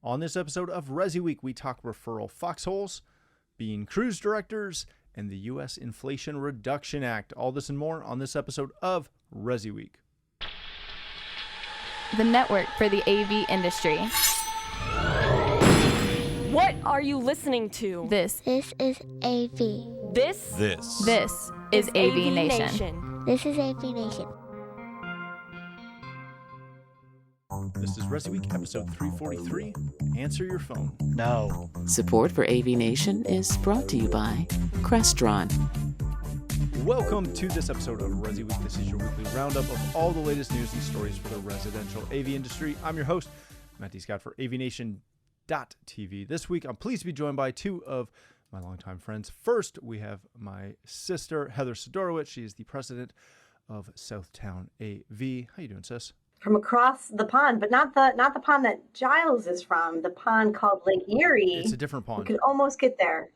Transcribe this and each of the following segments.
On this episode of ResiWeek, we talk referral foxholes, being cruise directors, and the U.S. Inflation Reduction Act. All this and more on this episode of ResiWeek. The network for the AV industry. What are you listening to? This is AV. This is AVNation. This is AVNation. This is ResiWeek, episode 343. Answer your phone. No. Support for AVNation is brought to you by Crestron. Welcome to this episode of ResiWeek. This is your weekly roundup of all the latest news and stories for the residential AV industry. I'm your host, Matt D. Scott for AVNation.tv. This week, I'm pleased to be joined by two of my longtime friends. First, we have my sister, Heather Sidorowicz. She is the president of Southtown AV. How you doing, sis? From across the pond, but not the pond that Giles is from, the pond called Lake Erie. It's a different pond. We can almost get there.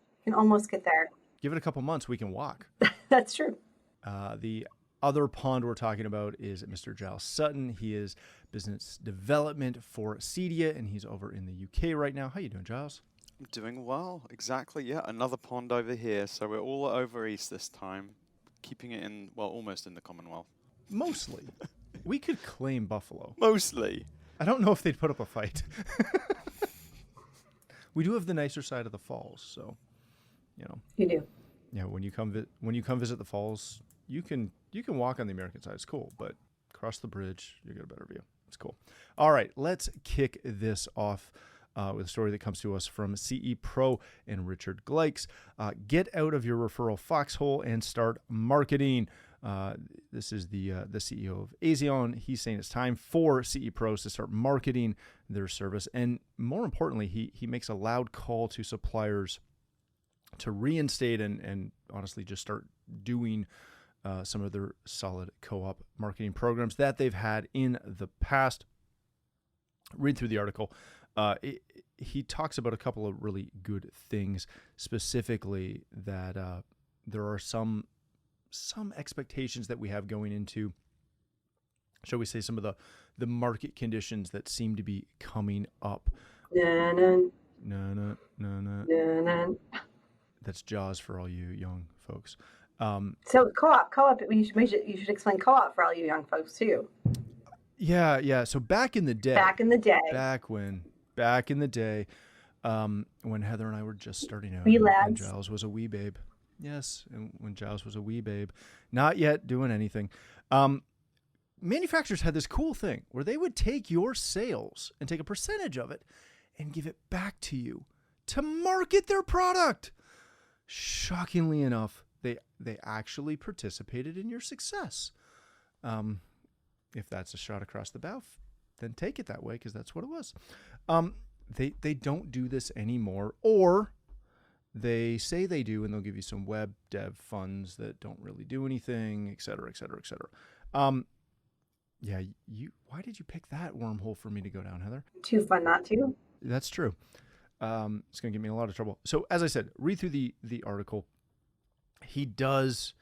Give it a couple months, we can walk. That's true. The other pond we're talking about is Mr. Giles Sutton. He is business development for Cedia, and he's over in the UK right now. How you doing, Giles? I'm doing well. Exactly. Yeah, another pond over here. So we're all over east this time, keeping it in, well, almost in the Commonwealth. Mostly. We could claim Buffalo. Mostly. I don't know if they'd put up a fight. We do have the nicer side of the falls, so you know. You do. Yeah, when you come visit the falls, you can walk on the American side. It's cool, but cross the bridge, you get a better view. It's cool. All right, let's kick this off with a story that comes to us from CE Pro and Richard Gleiks. Get out of your referral foxhole and start marketing. This is the CEO of Azion. He's saying it's time for CE Pros to start marketing their service. And more importantly, he makes a loud call to suppliers to reinstate and honestly just start doing some of their solid co-op marketing programs that they've had in the past. Read through the article. He talks about a couple of really good things, specifically that there are some expectations that we have going into, shall we say, some of the market conditions that seem to be coming up. No. That's Jaws for all you young folks. So co-op. You should explain co-op for all you young folks too. Yeah. So back in the day, when Heather and I were just starting out, and Giles was a wee babe. Yes, and when Giles was a wee babe, not yet doing anything. Manufacturers had this cool thing where they would take your sales and take a percentage of it and give it back to you to market their product. Shockingly enough, they actually participated in your success. If that's a shot across the bow, then take it that way, because that's what it was. They don't do this anymore, or they say they do, and they'll give you some web dev funds that don't really do anything, et cetera, et cetera, et cetera. Why did you pick that wormhole for me to go down, Heather? Too fun not to. That's true. It's going to get me in a lot of trouble. So as I said, read through the article. He does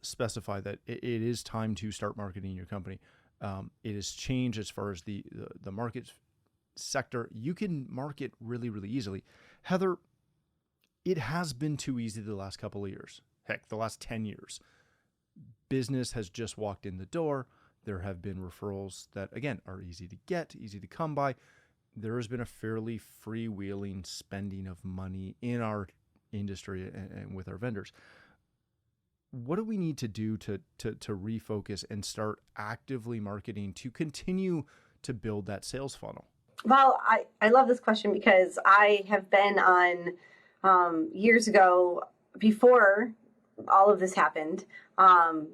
specify that it is time to start marketing your company. It has changed as far as the market sector. You can market really, really easily. Heather, it has been too easy the last couple of years. Heck, the last 10 years. Business has just walked in the door. There have been referrals that, again, are easy to get, easy to come by. There has been a fairly freewheeling spending of money in our industry and with our vendors. What do we need to do to refocus and start actively marketing to continue to build that sales funnel? Well, I love this question because I have been on years ago, before all of this happened, I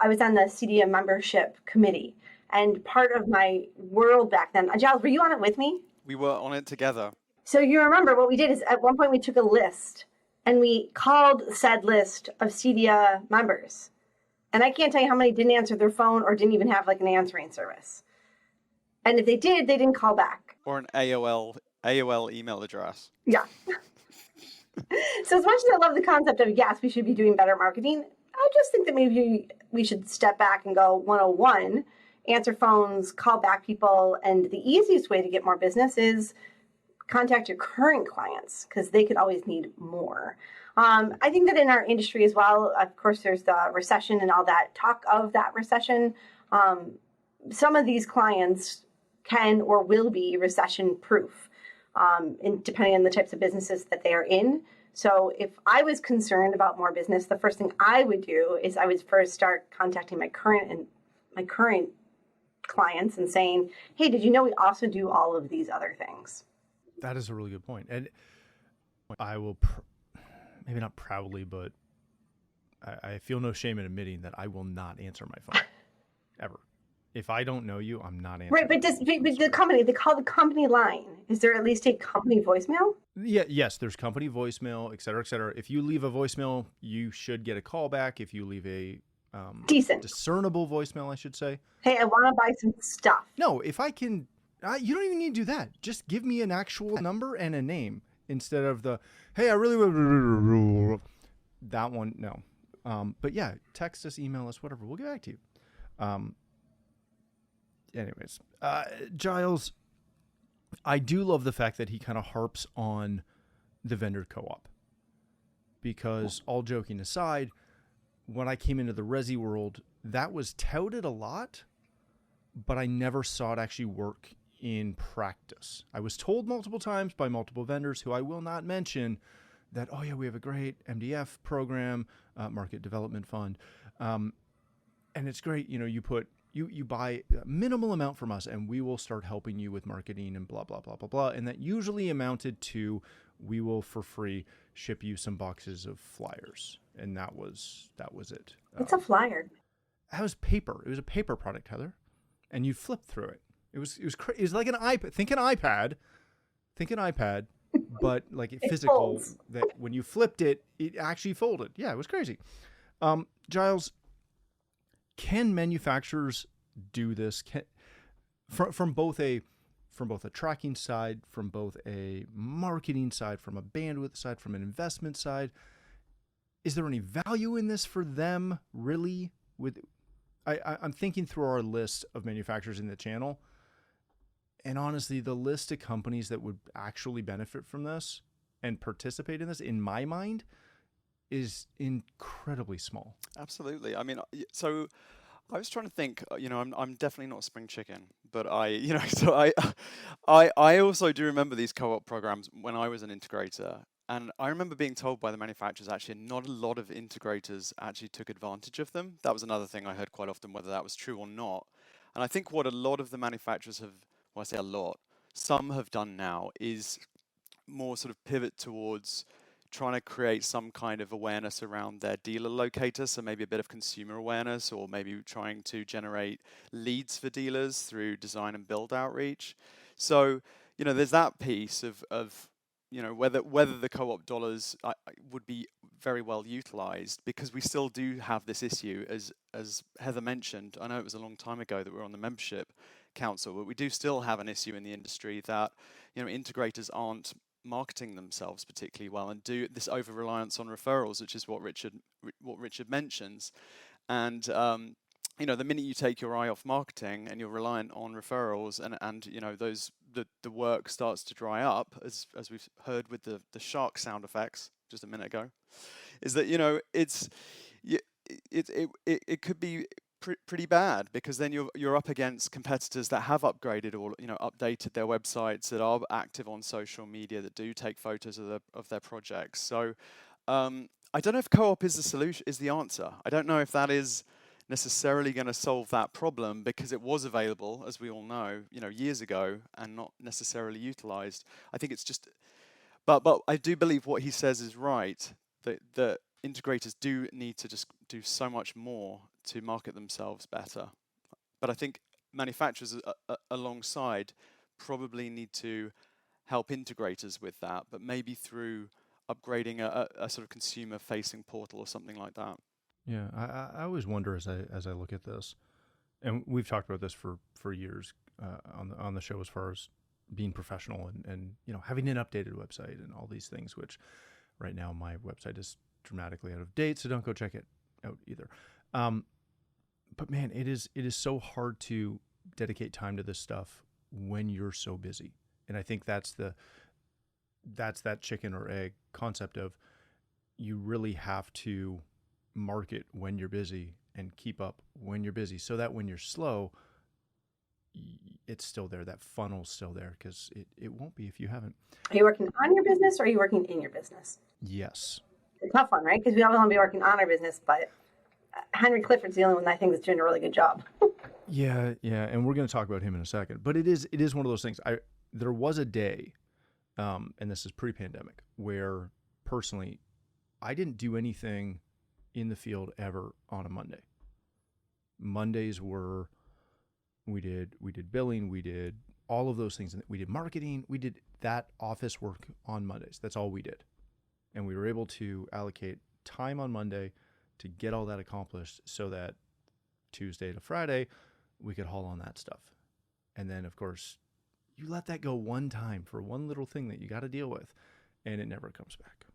was on the Cedia membership committee. And part of my world back then, Giles, were you on it with me? We were on it together. So you remember what we did is at one point we took a list and we called said list of Cedia members. And I can't tell you how many didn't answer their phone or didn't even have like an answering service. And if they did, they didn't call back. Or an AOL email address. Yeah. So as much as I love the concept of, yes, we should be doing better marketing, I just think that maybe we should step back and go 101, answer phones, call back people. And the easiest way to get more business is contact your current clients because they could always need more. I think that in our industry as well, of course, there's the recession and all that talk of that recession. Some of these clients can or will be recession proof, depending on the types of businesses that they are in. So if I was concerned about more business, the first thing I would do is I would first start contacting my current clients and saying, hey, did you know we also do all of these other things? That is a really good point. And I will, maybe not proudly, but I feel no shame in admitting that I will not answer my phone ever. If I don't know you, I'm not answering. Right, but the company, they call the company line. Is there at least a company voicemail? Yeah, yes, there's company voicemail, et cetera, et cetera. If you leave a voicemail, you should get a call back. If you leave a Decent, discernible voicemail, I should say. Hey, I want to buy some stuff. No, if I can, you don't even need to do that. Just give me an actual number and a name instead of the, hey, I really would, that one, no. But yeah, text us, email us, whatever. We'll get back to you. Anyways, Giles, I do love the fact that he kind of harps on the vendor co-op because all joking aside, when I came into the Resi world, that was touted a lot, but I never saw it actually work in practice. I was told multiple times by multiple vendors who I will not mention that, oh yeah, we have a great MDF program, market development fund. And it's great. You know, you buy a minimal amount from us and we will start helping you with marketing and blah, blah, blah, blah, blah. And that usually amounted to, we will for free ship you some boxes of flyers. And that was it. It's a flyer. That was paper. It was a paper product, Heather. And you flip through it. It was like an iPad. Think an iPad, but like it physical folds. that when you flipped it, it actually folded. Yeah, it was crazy. Giles, can manufacturers do this? From both a tracking side, from both a marketing side, from a bandwidth side, from an investment side, is there any value in this for them really? I'm thinking through our list of manufacturers in the channel, and honestly, the list of companies that would actually benefit from this and participate in this, in my mind, is incredibly small. Absolutely. I mean, so I was trying to think. I'm definitely not a spring chicken, but I also do remember these co-op programs when I was an integrator. And I remember being told by the manufacturers actually not a lot of integrators actually took advantage of them. That was another thing I heard quite often, whether that was true or not. And I think what a lot of the manufacturers have, well, I say a lot, some have done now is more sort of pivot towards trying to create some kind of awareness around their dealer locator. So maybe a bit of consumer awareness, or maybe trying to generate leads for dealers through design and build outreach. So, there's that piece of whether the co-op dollars would be very well utilized, because we still do have this issue, as Heather mentioned. I know it was a long time ago that we were on the membership council, but we do still have an issue in the industry that integrators aren't marketing themselves particularly well and do this over reliance on referrals, which is what Richard mentions. And the minute you take your eye off marketing and you're reliant on referrals, and the work starts to dry up, as we've heard with the shark sound effects just a minute ago, is that it could be pretty bad, because then you're up against competitors that have upgraded or updated their websites, that are active on social media, that do take photos of their projects. So I don't know if co-op is the solution, is the answer. I don't know if that is necessarily going to solve that problem, because it was available, as we all know, years ago, and not necessarily utilized. I think it's just, but I do believe what he says is right, that integrators do need to just do so much more to market themselves better. But I think manufacturers alongside probably need to help integrators with that, but maybe through upgrading a sort of consumer-facing portal or something like that. Yeah, I always wonder as I look at this, and we've talked about this for years on the show, as far as being professional and having an updated website and all these things, which right now my website is dramatically out of date, so don't go check it out either. But man, it is so hard to dedicate time to this stuff when you're so busy, and I think that's that's that chicken or egg concept of you really have to market when you're busy and keep up when you're busy so that when you're slow, it's still there. That funnel's still there because it won't be if you haven't. Are you working on your business or are you working in your business? Yes. It's a tough one, right? Because we all want to be working on our business, but Henry Clifford's the only one I think is doing a really good job. Yeah, and we're going to talk about him in a second. But it is one of those things. There was a day, and this is pre-pandemic, where personally, I didn't do anything in the field ever on a Monday. Mondays were we did billing, we did all of those things, and we did marketing, we did that office work on Mondays. That's all we did, and we were able to allocate time on Monday to get all that accomplished, so that Tuesday to Friday we could haul on that stuff. And then, of course, you let that go one time for one little thing that you got to deal with, and it never comes back.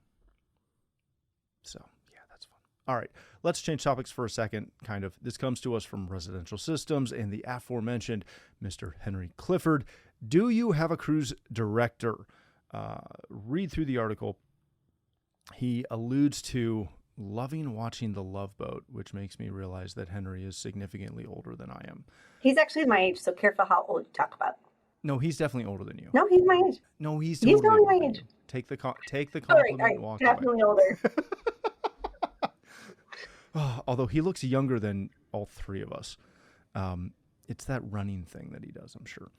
So, yeah, that's fun. All right, let's change topics for a second, kind of. This comes to us from Residential Systems and the aforementioned Mr. Henry Clifford. Do you have a cruise director? Read through the article. He alludes to loving watching The Love Boat, which makes me realize that Henry is significantly older than I am. He's actually my age, so careful how old you talk about. No, he's definitely older than you. No, he's my age. No, he's He's totally totally older my than age. you. Take the compliment All and right, walk definitely away. older. Although he looks younger than all three of us. It's that running thing that he does, I'm sure.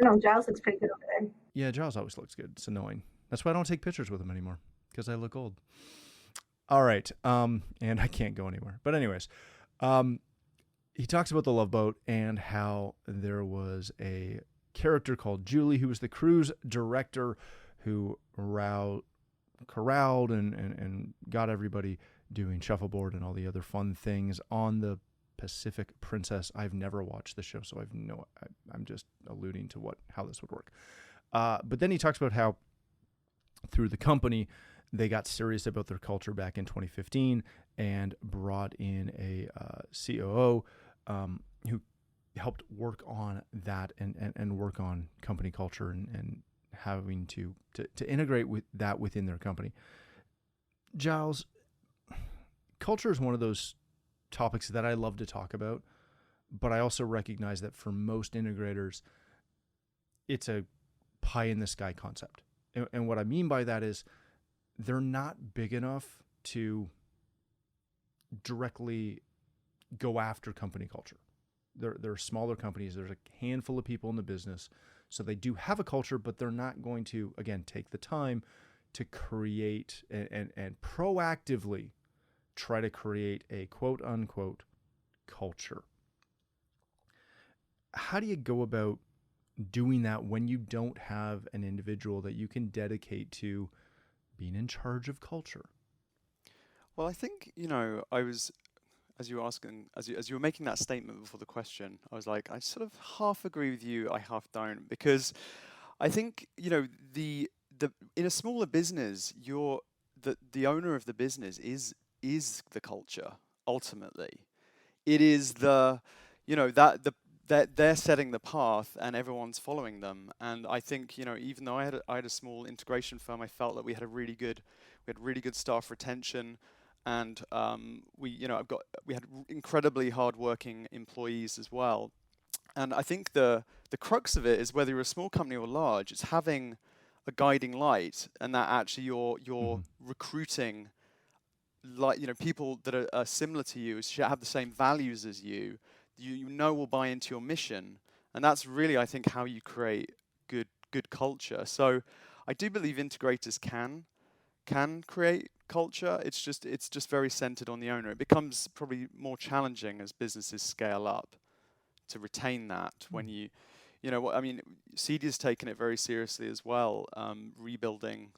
No, Giles looks pretty good over there. Yeah, Giles always looks good. It's annoying. That's why I don't take pictures with him anymore, because I look old. All right, and I can't go anywhere. But anyways, he talks about The Love Boat and how there was a character called Julie who was the cruise director who corralled and got everybody doing shuffleboard and all the other fun things on the Pacific Princess. I've never watched the show, so I'm just alluding to how this would work. But then he talks about how through the company, they got serious about their culture back in 2015 and brought in a COO who helped work on that and work on company culture and having to integrate with that within their company. Giles, culture is one of those topics that I love to talk about, but I also recognize that for most integrators, it's a pie in the sky concept. And what I mean by that is they're not big enough to directly go after company culture. They're smaller companies. There's a handful of people in the business. So they do have a culture, but they're not going to, again, take the time to create and proactively try to create a quote unquote culture. How do you go about doing that when you don't have an individual that you can dedicate to being in charge of culture? Well, I think, I was, as you were asking, as you were making that statement before the question, I was like, I sort of half agree with you, I half don't, because I think, the in a smaller business, the owner of the business is the culture. Ultimately, it is that they're setting the path and everyone's following them. And I think, even though I had a small integration firm, I felt that we had really good staff retention, and we had incredibly hardworking employees as well. And I think the crux of it is, whether you're a small company or large, it's having a guiding light, and that actually you're recruiting people that are similar to you, have the same values as you will buy into your mission. And that's really, I think, how you create good culture. So I do believe integrators can create culture. It's just very centered on the owner. It becomes probably more challenging as businesses scale up to retain that. When CD's taken it very seriously as well, rebuilding,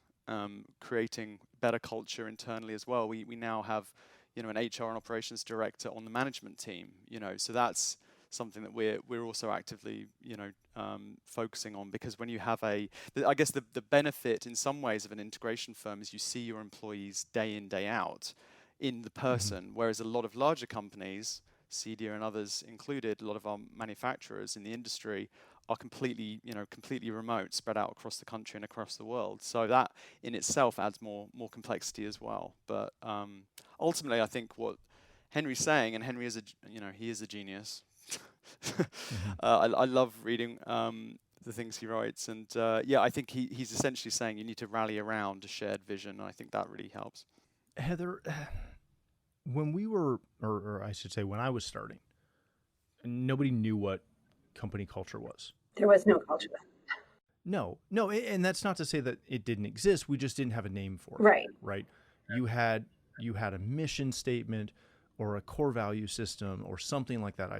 creating better culture internally as well. We now have an HR and operations director on the management team, so that's something that we're also actively, focusing on, because when you have I guess the benefit in some ways of an integration firm is you see your employees day in, day out in the person, whereas a lot of larger companies, CDIA and others included, a lot of our manufacturers in the industry are completely remote, spread out across the country and across the world. So that in itself adds more complexity as well. But ultimately, I think what Henry's saying, and Henry is he is a genius. I love reading the things he writes, and I think he's essentially saying you need to rally around a shared vision, and I think that really helps. Heather, when we were, or I should say when I was starting, nobody knew what company culture was. There was no culture. No, and that's not to say that it didn't exist. We just didn't have a name for it. Right. Right. You had a mission statement or a core value system or something like that.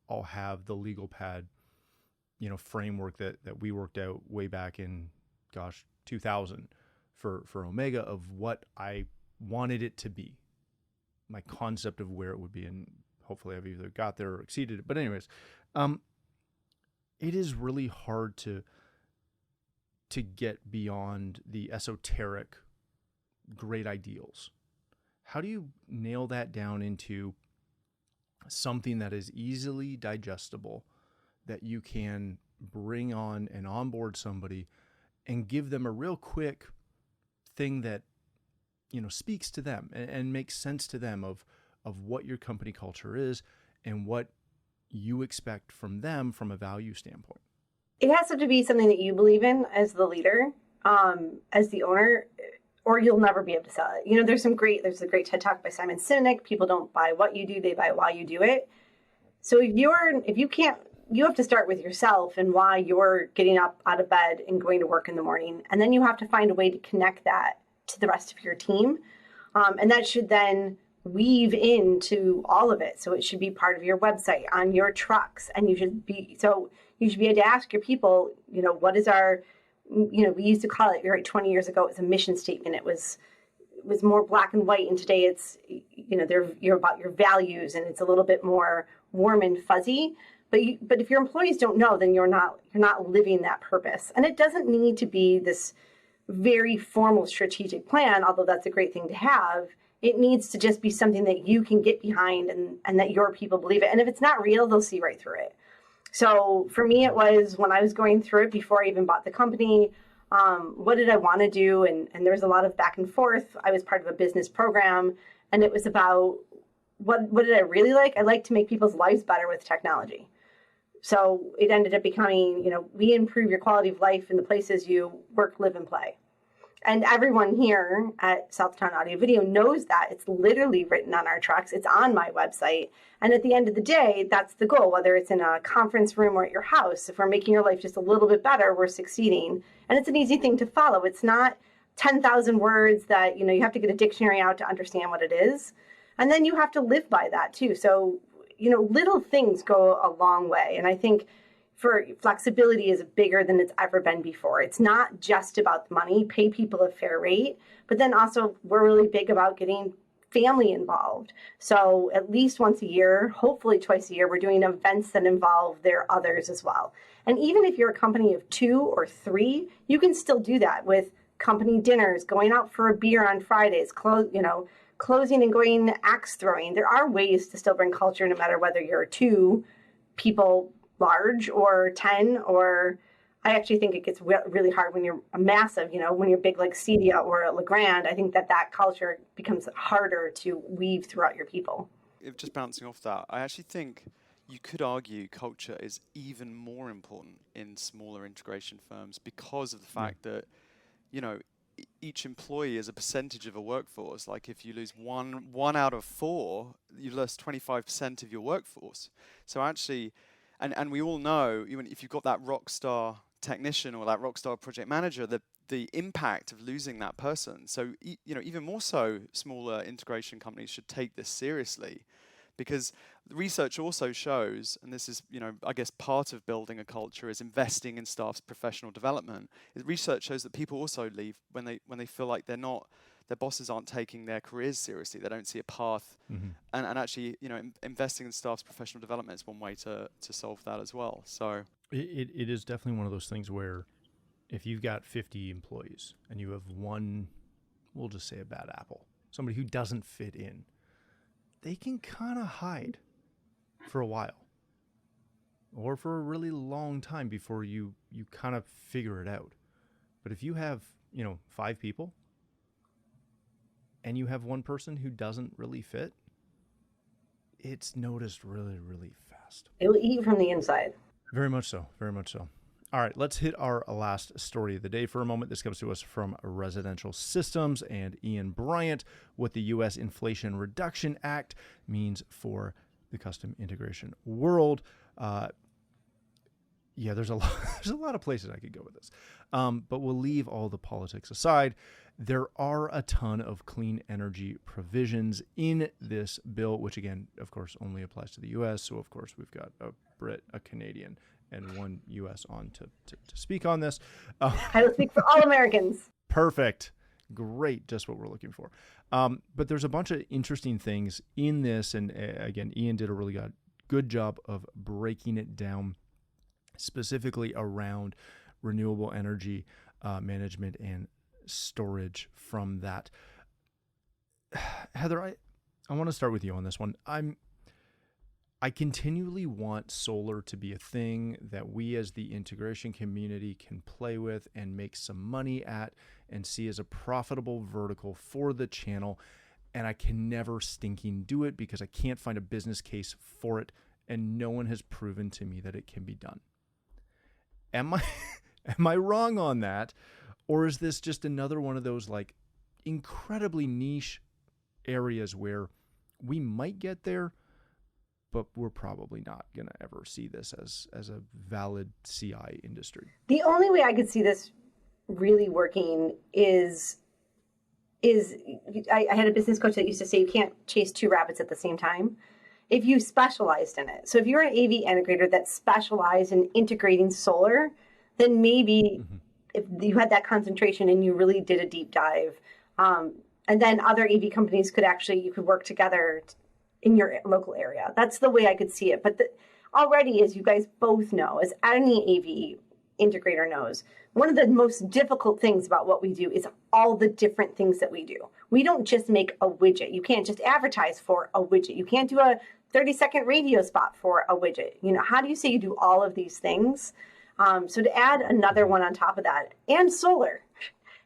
I'll have the legal pad, framework that we worked out way back in, 2000 for Omega of what I wanted it to be, my concept of where it would be, and hopefully I've either got there or exceeded it. But anyways, it is really hard to get beyond the esoteric great ideals. How do you nail that down into something that is easily digestible, that you can bring on and onboard somebody and give them a real quick thing that, speaks to them and makes sense to them of what your company culture is and what you expect from them from a value standpoint? It has to be something that you believe in as the leader, as the owner, or you'll never be able to sell it. There's a great TED Talk by Simon Sinek. People don't buy what you do, they buy why you do it. So if you can't, you have to start with yourself and why you're getting up out of bed and going to work in the morning. And then you have to find a way to connect that to the rest of your team. And that should then weave into all of it. So it should be part of your website, on your trucks. And you should be able to ask your people, what is our, we used to call it, 20 years ago, it was a mission statement. It was more black and white. And today it's, you're about your values, and it's a little bit more warm and fuzzy. But if your employees don't know, then you're not living that purpose. And it doesn't need to be this very formal strategic plan, although that's a great thing to have. It needs to just be something that you can get behind and that your people believe it. And if it's not real, they'll see right through it. So for me, it was when I was going through it before I even bought the company, what did I want to do? And there was a lot of back and forth. I was part of a business program, and it was about what did I really like? I like to make people's lives better with technology. So it ended up becoming, we improve your quality of life in the places you work, live, and play. And everyone here at Southtown Audio Video knows that. It's literally written on our trucks. It's on my website. And at the end of the day, that's the goal, whether it's in a conference room or at your house. If we're making your life just a little bit better, we're succeeding. And it's an easy thing to follow. It's not 10,000 words that, you have to get a dictionary out to understand what it is. And then you have to live by that too. So, little things go a long way. And I think for flexibility is bigger than it's ever been before. It's not just about the money, pay people a fair rate, but then also we're really big about getting family involved. So at least once a year, hopefully twice a year, we're doing events that involve their others as well. And even if you're a company of 2 or 3, you can still do that with company dinners, going out for a beer on Fridays, closing and going axe throwing. There are ways to still bring culture, no matter whether you're 2 people large or 10, or I actually think it gets really hard when you're a massive, when you're big like Cedia or a LeGrand. I think that culture becomes harder to weave throughout your people. If just bouncing off that, I actually think you could argue culture is even more important in smaller integration firms because of the fact that, each employee is a percentage of a workforce. Like if you lose one out of 4, you've lost 25% of your workforce. So actually, and we all know, even if you've got that rock star technician or that rock star project manager, the impact of losing that person. So even more so, smaller integration companies should take this seriously, because the research also shows, and this is I guess part of building a culture is investing in staff's professional development. Research shows that people also leave when they feel like their bosses aren't taking their careers seriously. They don't see a path, and actually, investing in staff's professional development is one way to solve that as well. So it is definitely one of those things where if you've got 50 employees and you have one, we'll just say a bad apple, somebody who doesn't fit in, they can kind of hide for a while. or for a really long time before you kind of figure it out. But if you have, 5 people and you have one person who doesn't really fit, it's noticed really, really fast. It will eat from the inside. Very much so. Very much so. All right, let's hit our last story of the day for a moment. This comes to us from Residential Systems and Ian Bryant, what the U.S. Inflation Reduction Act means for the custom integration world. There's a lot of places I could go with this, but we'll leave all the politics aside. There are a ton of clean energy provisions in this bill, which again, of course, only applies to the U.S. So of course, we've got a Brit, a Canadian, and one U.S. on to speak on this. I will speak for all Americans. Perfect. Great. Just what we're looking for. But there's a bunch of interesting things in this. And again, Ian did a really good job of breaking it down specifically around renewable energy management and storage from that. Heather, I want to start with you on this one. I continually want solar to be a thing that we as the integration community can play with and make some money at and see as a profitable vertical for the channel. And I can never stinking do it because I can't find a business case for it. And no one has proven to me that it can be done. Am I wrong on that? Or is this just another one of those like incredibly niche areas where we might get there, but we're probably not going to ever see this as a valid CI industry? The only way I could see this really working is I had a business coach that used to say you can't chase 2 rabbits at the same time. If you specialized in it. So if you're an AV integrator that specialized in integrating solar, then maybe if you had that concentration and you really did a deep dive, and then other AV companies you could work together in your local area. That's the way I could see it. But already, as you guys both know, as any AV integrator knows, one of the most difficult things about what we do is all the different things that we do. We don't just make a widget. You can't just advertise for a widget. You can't do a 30-second radio spot for a widget. How do you say you do all of these things? So to add another one on top of that, and solar.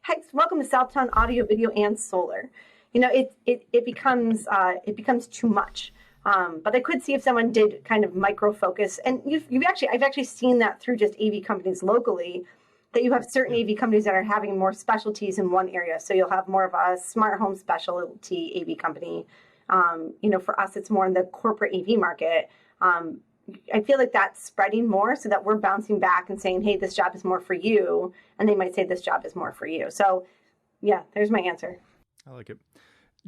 Heck, welcome to Southtown Audio, Video, and Solar. It becomes too much. But I could see if someone did kind of micro focus, and I've actually seen that through just AV companies locally, that you have certain AV companies that are having more specialties in one area. So you'll have more of a smart home specialty AV company. For us, it's more in the corporate AV market. I feel like that's spreading more so that we're bouncing back and saying, hey, this job is more for you. And they might say this job is more for you. So yeah, there's my answer. I like it.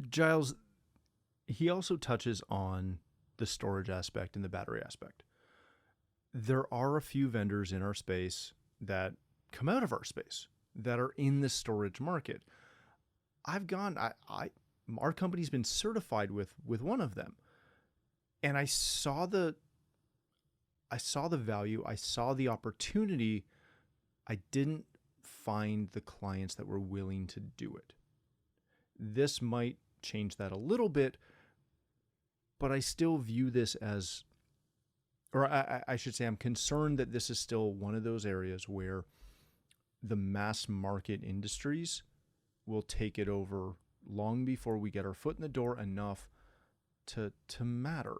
Giles, he also touches on the storage aspect and the battery aspect. There are a few vendors in our space that come out of our space that are in the storage market. Our company's been certified with one of them. And I saw the value, I saw the opportunity. I didn't find the clients that were willing to do it. This might change that a little bit, but I still view this as, or I should say, I'm concerned that this is still one of those areas where the mass market industries will take it over long before we get our foot in the door enough to matter.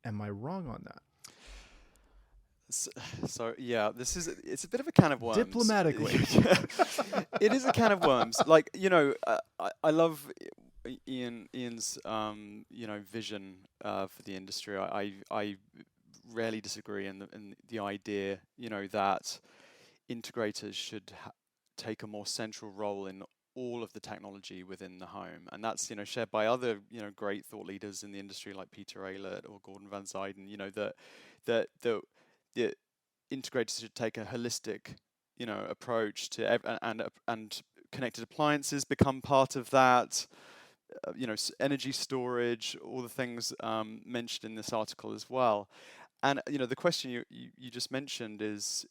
Am I wrong on that? So yeah, it's a bit of a can of worms. Diplomatically. It is a can of worms. Like, I love Ian's vision for the industry. I rarely disagree in the idea, that integrators should take a more central role in all of the technology within the home, and that's shared by other great thought leaders in the industry like Peter Aylett or Gordon Van Zuyden. That the integrators should take a holistic approach to and connected appliances become part of that. Energy storage, all the things mentioned in this article as well. And the question you just mentioned is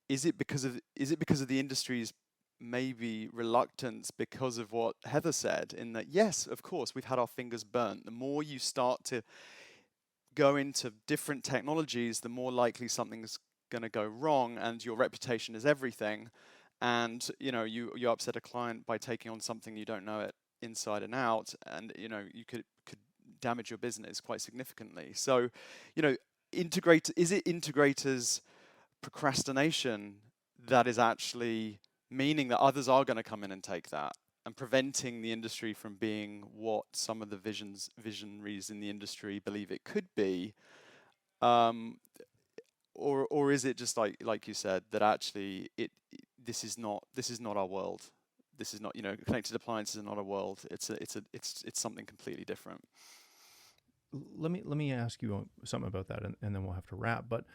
is it because of the industry's maybe reluctance because of what Heather said, in that yes, of course, we've had our fingers burnt. The more you start to go into different technologies, the more likely something's going to go wrong, and your reputation is everything. And you upset a client by taking on something you don't know it inside and out, and you could damage your business quite significantly. So, is it integrators' procrastination that is actually meaning that others are going to come in and take that, and preventing the industry from being what some of the visionaries in the industry believe it could be? Or is it just like you said, that actually this is not our world. This is not, connected appliances are not a world. It's something completely different. Let me ask you something about that, and then we'll have to wrap. But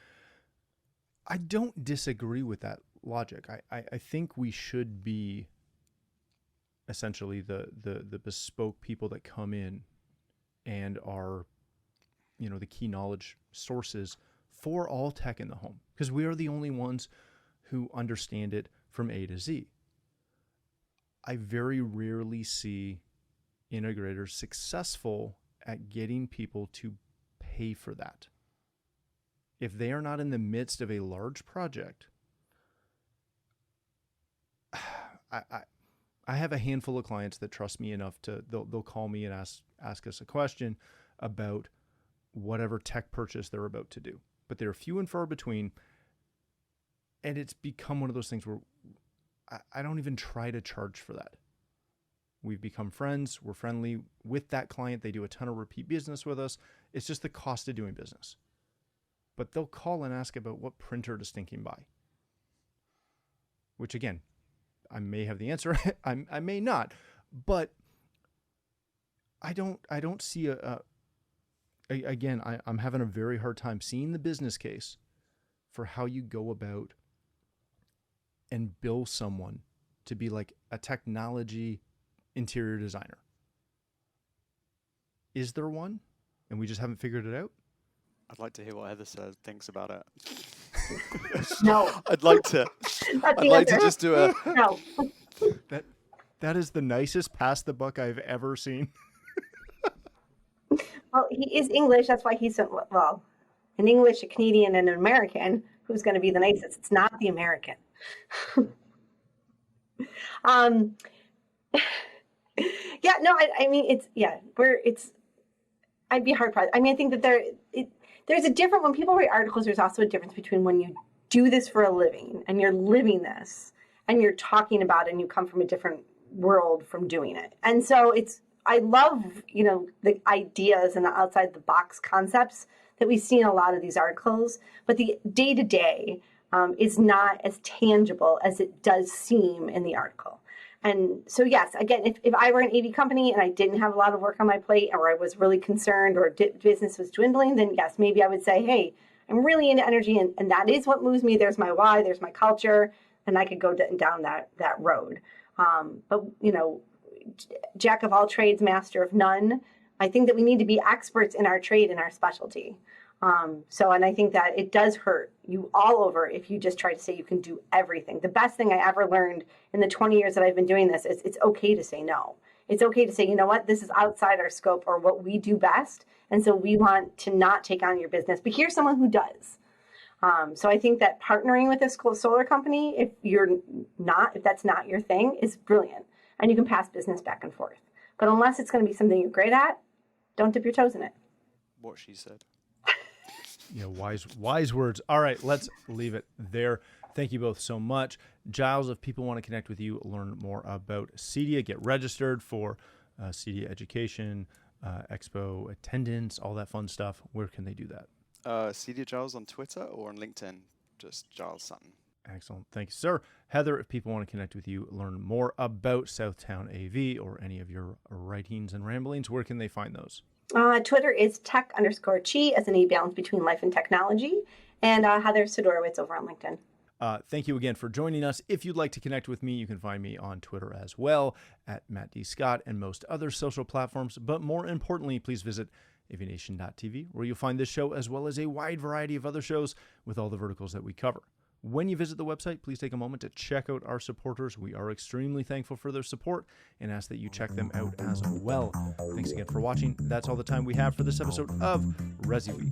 I don't disagree with that logic. I think we should be essentially the bespoke people that come in and are, the key knowledge sources for all tech in the home, because we are the only ones who understand it from A to Z. I very rarely see integrators successful at getting people to pay for that. If they are not in the midst of a large project, I have a handful of clients that trust me enough they'll call me and ask us a question about whatever tech purchase they're about to do. But they're few and far between, and it's become one of those things where I don't even try to charge for that. We've become friends. We're friendly with that client. They do a ton of repeat business with us. It's just the cost of doing business. But they'll call and ask about what printer to stinking buy. Which, again, I may have the answer. I may not. But I don't see I'm having a very hard time seeing the business case for how you go about and bill someone to be like a technology interior designer. Is there one? And we just haven't figured it out? I'd like to hear what Heather thinks about it. No. I'd like to just do a No. That is the nicest pass the buck I've ever seen. Well, he is English. That's why he's an English, a Canadian, and an American. Who's going to be the nicest? It's not the American. Yeah, no, I mean, I'd be hard pressed. I mean, I think that there's a different, when people write articles, there's also a difference between when you do this for a living and you're living this and you're talking about it and you come from a different world from doing it. And so I love, the ideas and the outside the box concepts that we see in a lot of these articles, but the day-to-day is not as tangible as it does seem in the article. And so, yes, again, if I were an AV company and I didn't have a lot of work on my plate, or I was really concerned, or business was dwindling, then yes, maybe I would say, hey, I'm really into energy, and that is what moves me. There's my why, there's my culture, and I could go down that road. But, jack of all trades, master of none. I think that we need to be experts in our trade and our specialty. And I think that it does hurt you all over if you just try to say you can do everything. The best thing I ever learned in the 20 years that I've been doing this is it's okay to say no. It's okay to say, you know what, this is outside our scope or what we do best. And so we want to not take on your business, but here's someone who does. So I think that partnering with a solar company, if that's not your thing, is brilliant. And you can pass business back and forth. But unless it's going to be something you're great at, don't dip your toes in it. What she said. Wise words. All right, let's leave it there. Thank you both so much. Giles, if people want to connect with you, learn more about CEDIA, get registered for CEDIA education, expo attendance, all that fun stuff, where can they do that? CEDIA Giles on Twitter or on LinkedIn, just Giles Sutton. Excellent. Thank you, sir. Heather, if people want to connect with you, learn more about Southtown AV or any of your writings and ramblings, where can they find those? Twitter is tech_chi, as in a balance between life and technology. And Heather Sidorowitz over on LinkedIn. Thank you again for joining us. If you'd like to connect with me, you can find me on Twitter as well, at Matt D. Scott, and most other social platforms. But more importantly, please visit AVNation.tv, where you'll find this show as well as a wide variety of other shows with all the verticals that we cover. When you visit the website, please take a moment to check out our supporters. We are extremely thankful for their support and ask that you check them out as well. Thanks again for watching. That's all the time we have for this episode of ResiWeek.